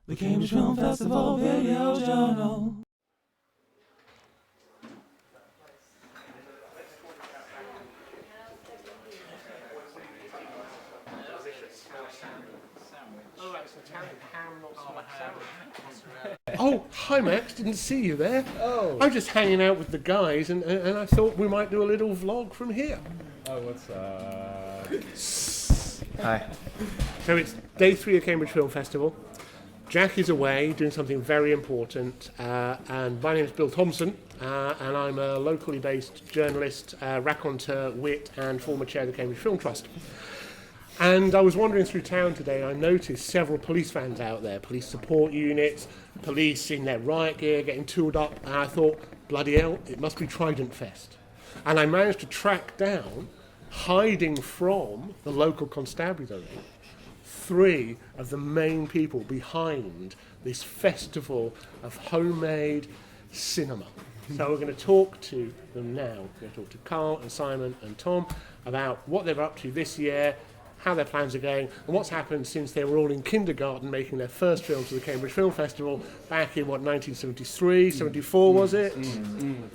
The Cambridge Film Festival Video Journal. Oh, hi Max, didn't see you there. Oh. I'm just hanging out with the guys and I thought we might do a little vlog from here. Oh, what's up? Hi. So it's day 3 of Cambridge Film Festival. Jack is away doing something very important, and my name is Bill Thompson, and I'm a locally based journalist, raconteur, wit, and former chair of the Cambridge Film Trust. And I was wandering through town today, and I noticed several police vans out there, police support units, police in their riot gear getting tooled up, and I thought, bloody hell, it must be Trident Fest. And I managed to track down, hiding from the local constabulary, 3 of the main people behind this festival of homemade cinema. So we're going to talk to them now. We're going to talk to Carl and Simon and Tom about what they're up to this year, how their plans are going, and what's happened since they were all in kindergarten making their first films for the Cambridge Film Festival back in, 1973, 74 was it?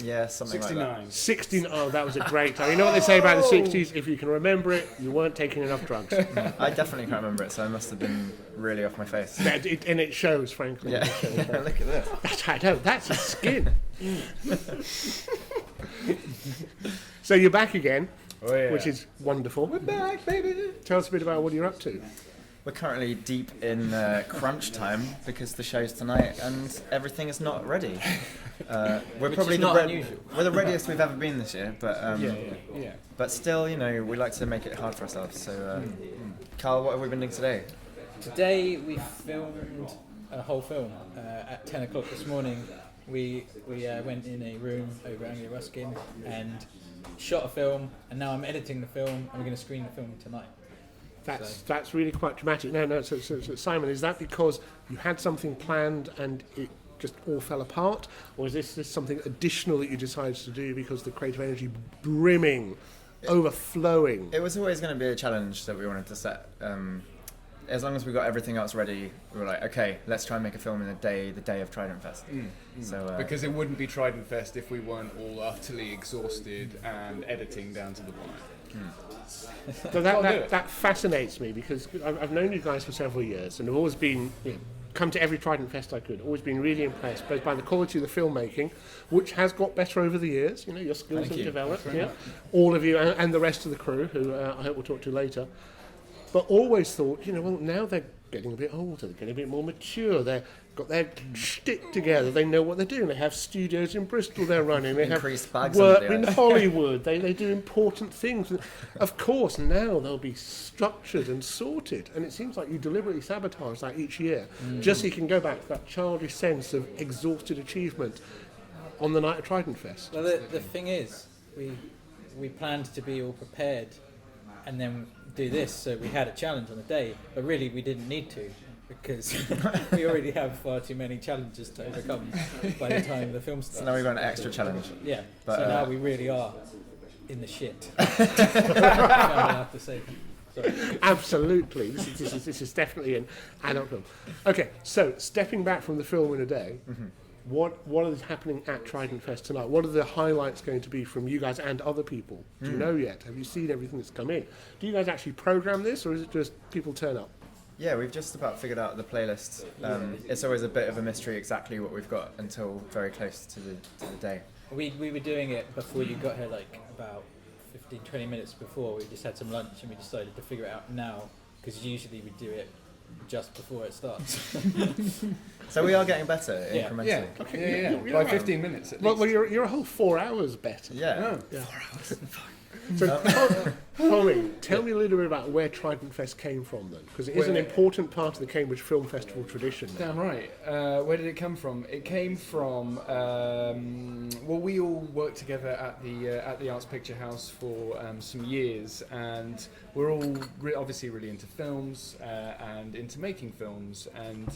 Yeah, something 69. like that. 16, oh, that was a great time. You know what they say about the 60s? If you can remember it, you weren't taking enough drugs. I definitely can't remember it, so I must have been really off my face. And it shows, frankly. Yeah, It shows, frankly. look at this. I know, that's his skin. So you're back again, Oh, yeah. which is wonderful. We're back, baby. Tell us a bit about what you're up to. We're currently deep in crunch time because the show's tonight and everything is not ready. We're probably we're the readiest we've ever been this year, but Yeah. but still, you know, we like to make it hard for ourselves. So, Carl, what have we been doing today? Today we filmed a whole film at 10 o'clock this morning. We went in a room over Anglia Ruskin and shot a film, and now I'm editing the film and we're going to screen the film tonight. That's really quite dramatic. No. So Simon, is that because you had something planned and it just all fell apart, or is this something additional that you decided to do because the creative energy brimming, overflowing? It was always going to be a challenge that we wanted to set. As long as we got everything else ready, we were like, okay, let's try and make a film in the day of Trident Fest. So Because it wouldn't be Trident Fest if we weren't all utterly exhausted and editing down to the wire. So that fascinates me because I've known you guys for several years and I've always been, come to every Trident Fest I could, always been really impressed both by the quality of the filmmaking, which has got better over the years, your skills have developed, all of you and the rest of the crew, who I hope we'll talk to later. But always thought, well, now they're getting a bit older, they're getting a bit more mature, they've got their shtick together, they know what they're doing, they have studios in Bristol they're running, they have work in Hollywood, they do important things. Of course, now they'll be structured and sorted, and it seems like you deliberately sabotage that each year, just so you can go back to that childish sense of exhausted achievement on the night of Trident Fest. Well, the thing is, we planned to be all prepared and then do this, so we had a challenge on the day, but really we didn't need to because we already have far too many challenges to overcome by the time the film starts. So now we've got an extra challenge. Yeah, But, so now we really are in the shit. I have to say. Sorry. Absolutely, this is definitely an adult film. Okay, so stepping back from the film in a day, what is happening at Trident Fest tonight? What are the highlights going to be from you guys and other people? Do you know yet? Have you seen everything that's come in? Do you guys actually program this, or is it just people turn up? Yeah, we've just about figured out the playlist. It's always a bit of a mystery exactly what we've got until very close to the day. We were doing it before you got here, like about 15-20 minutes before. We just had some lunch and we decided to figure it out now, because usually we do it just before it starts. So we are getting better incrementally. Yeah. Okay, you're By right. 15 minutes at least. Well, you're a whole 4 hours better. Yeah. Yeah. So, Tommy, tell me a little bit about where Trident Fest came from then, because it is an important part of the Cambridge Film Festival tradition. Damn right. Where did it come from? It came from we all worked together at the Arts Picture House for some years, and we're all obviously really into films and into making films, and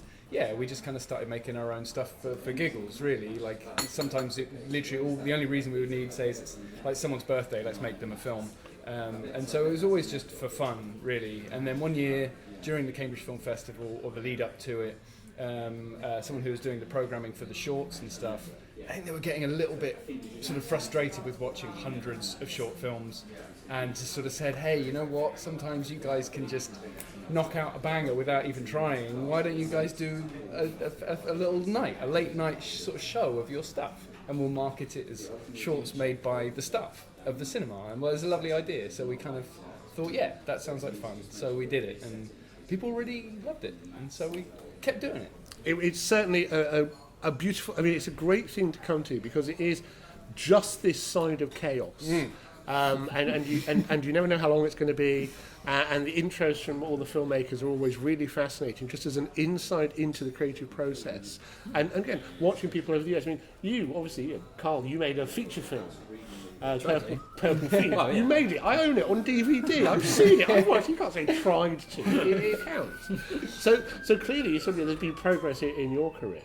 we just kind of started making our own stuff for giggles, really. Like sometimes the only reason we would need, say, is it's like someone's birthday, let's make them a film. And so it was always just for fun, really. And then one year during the Cambridge Film Festival, or the lead up to it, someone who was doing the programming for the shorts and stuff. I think they were getting a little bit sort of frustrated with watching hundreds of short films, and just sort of said, hey, you know what, sometimes you guys can just knock out a banger without even trying. Why don't you guys do a little night, a late night sort of show of your stuff, and we'll market it as shorts made by the staff of the cinema. And well, it was a lovely idea, so we kind of thought, yeah, that sounds like fun. So we did it, and people really loved it, and so we kept doing it. It's certainly a beautiful, I mean, it's a great thing to come to, because it is just this side of chaos. And you never know how long it's going to be, and the intros from all the filmmakers are always really fascinating, just as an insight into the creative process. And again, watching people over the years, I mean, you, obviously, Carl, you made a feature film. Purple Field. Well, yeah. You made it. I own it on DVD. I've seen it. I've watched. You can't say tried to. It counts. So clearly, there's been progress in your career.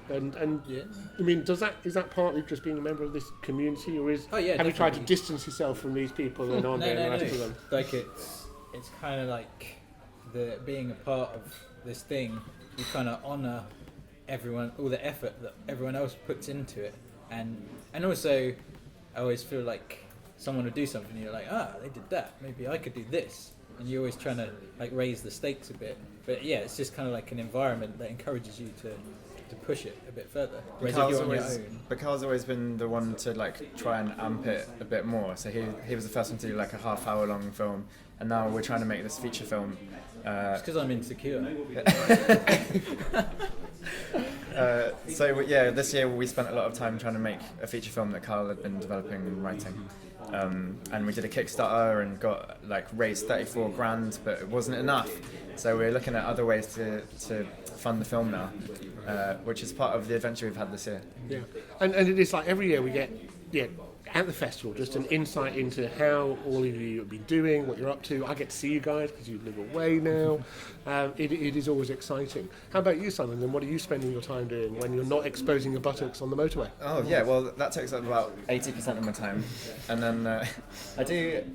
And Yeah. I mean, is that partly just being a member of this community, or have you tried to definitely. distance yourself from these people and on the rest of them? Like it's kind of like being a part of this thing. You kind of honour everyone, all the effort that everyone else puts into it, and also I always feel like someone would do something, and you're like, they did that, maybe I could do this, and you're always trying to like raise the stakes a bit. But yeah, it's just kind of like an environment that encourages you to push it a bit further. Whereas if you're on your own, Bakal's always been the one to like try and amp it a bit more. So he was the first one to do like a half-hour long film, and now we're trying to make this feature film. it's because I'm insecure. So yeah, this year we spent a lot of time trying to make a feature film that Carl had been developing and writing. And we did a Kickstarter and got raised 34 grand, but it wasn't enough. So we're looking at other ways to fund the film now, which is part of the adventure we've had this year. Yeah, and it is like every year we get at the festival just an insight into how all of you have been doing, what you're up to. I get to see you guys because you live away now. It is always exciting. How about you, Simon? And what are you spending your time doing when you're not exposing your buttocks on the motorway? Oh yeah, well that takes up about 80% of my time, and then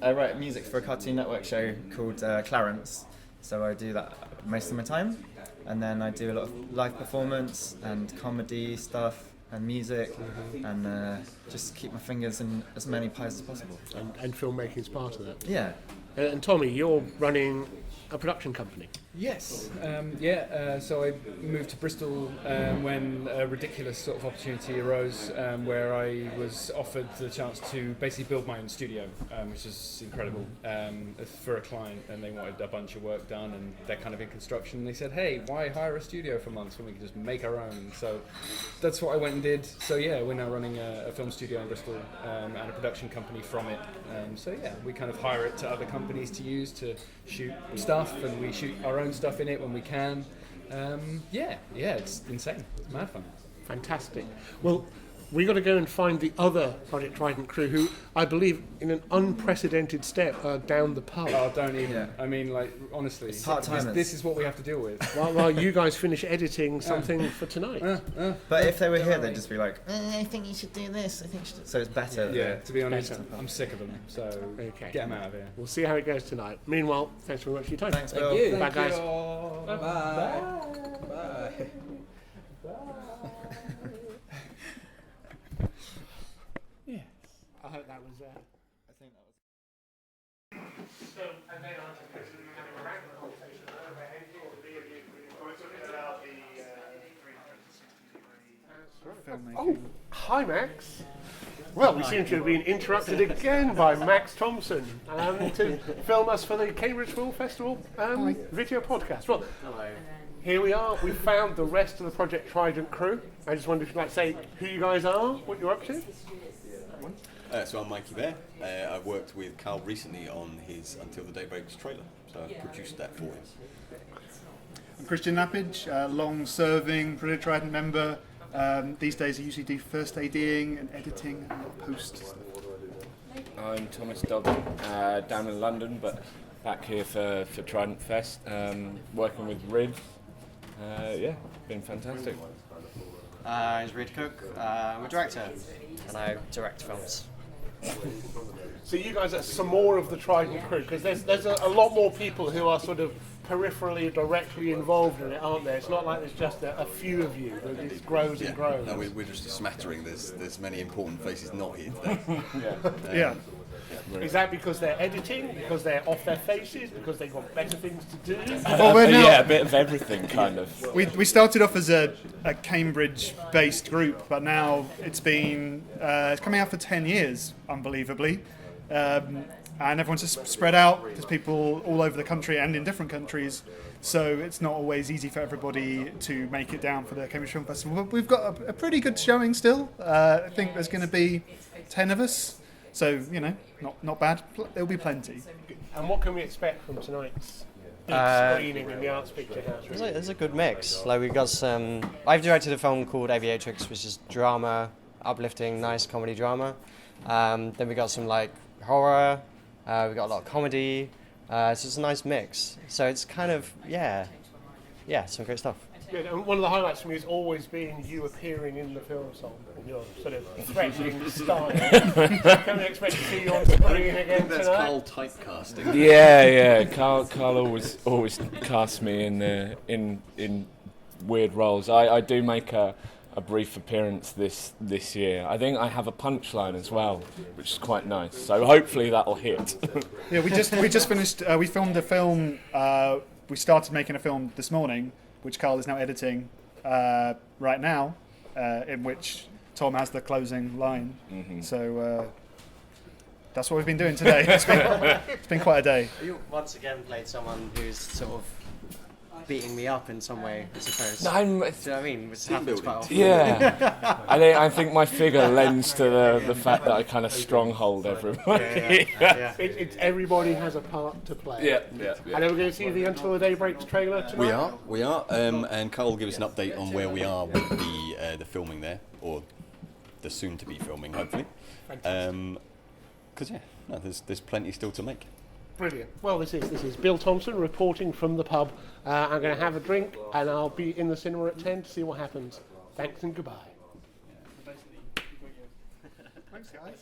I write music for a Cartoon Network show called Clarence, so I do that most of my time, and then I do a lot of live performance and comedy stuff and music, and just keep my fingers in as many pies as possible. And filmmaking is part of that. Yeah. And Tommy, you're running a production company. Yes, so I moved to Bristol when a ridiculous sort of opportunity arose where I was offered the chance to basically build my own studio, which is incredible, for a client, and they wanted a bunch of work done, and they're kind of in construction, and they said, hey, why hire a studio for months when we can just make our own? So that's what I went and did. So yeah, we're now running a film studio in Bristol and a production company from it. So yeah, we kind of hire it to other companies to use to shoot stuff, and we shoot our own stuff in it when we can. It's insane. It's mad fun. Fantastic. Well, we got to go and find the other Project Trident crew, who I believe, in an unprecedented step, are down the pub. Oh, don't even. Yeah. I mean, honestly, Part-timers. this is what we have to deal with. while you guys finish editing something for tonight. But if they were here, they'd just be like, I think you should do this. I think you should. So it's better. Yeah, to be honest, Better. I'm sick of them. So Okay. get them out of here. We'll see how it goes tonight. Meanwhile, thanks very much for your time. Thanks, Thank Bill. you. Bye, guys. Bye. Bye. I hope that was. I think that was. So, and then I suppose we have a random conversation overhead here. Oh, hi Max. Well, we seem to have been interrupted again by Max Thompson to film us for the Cambridge Film Festival video podcast. Well, here we are. We found the rest of the Project Trident crew. I just wondered if you'd like to say who you guys are, what you're up to. So I'm Mikey Bear. I've worked with Carl recently on his Until the Day Breaks trailer, so I produced that for him. I'm Christian Nappage, long-serving Project Trident member. These days I usually do first ADing and editing and post stuff. I'm Thomas Dodden, down in London, but back here for Trident Fest, working with Riv. Been fantastic. I'm Reid Cook, I'm a director, and I direct films. So you guys are some more of the Trident crew, because there's a lot more people who are sort of peripherally, directly involved in it, aren't there? It's not like there's just a few of you. It grows and grows. No, we're just a smattering. There's many important faces not here today. Yeah. Is that because they're editing? Because they're off their faces? Because they've got better things to do? Well, we're now, Yeah, a bit of everything, kind of. we started off as a Cambridge-based group, but now it's been it's coming out for 10 years, unbelievably. And everyone's just spread out. There's people all over the country and in different countries, so it's not always easy for everybody to make it down for the Cambridge Film Festival. But we've got a pretty good showing still. I think there's going to be 10 of us, so not bad. There'll be plenty. And what can we expect from tonight's big screening in the Arts Picture House? There's a good mix. Like we've got some. I've directed a film called Aviatrix, which is drama, uplifting, nice comedy drama. Then we got some like horror. We got a lot of comedy. So it's a nice mix. So it's kind of some great stuff. Good. And one of the highlights for me has always been you appearing in the film song in your sort of threatening style. Can we expect to see you on screen again That's tonight? Carl typecasting. Yeah. Carl always casts me in weird roles. I do make a brief appearance this year. I think I have a punchline as well, which is quite nice. So hopefully that'll hit. Yeah, we just finished. We filmed a film. We started making a film this morning, which Carl is now editing right now, in which Tom has the closing line. Mm-hmm. So that's what we've been doing today. It's been quite a day. You once again played someone who's sort of beating me up in some way, I suppose. No, Do you know what I mean? Which happens quite often. Yeah, I think my figure lends to the fact that I kind of stronghold everybody. Yeah. It's everybody has a part to play. Yeah. And then we're going to see the Until the Day Breaks trailer tonight. We are. And Carl will give us an update on where we are with the filming there, or the soon-to-be filming, hopefully. Because there's plenty still to make. Brilliant. Well, this is Bill Thompson reporting from the pub. I'm going to have a drink and I'll be in the cinema at 10 to see what happens. Thanks and goodbye. Thanks, guys.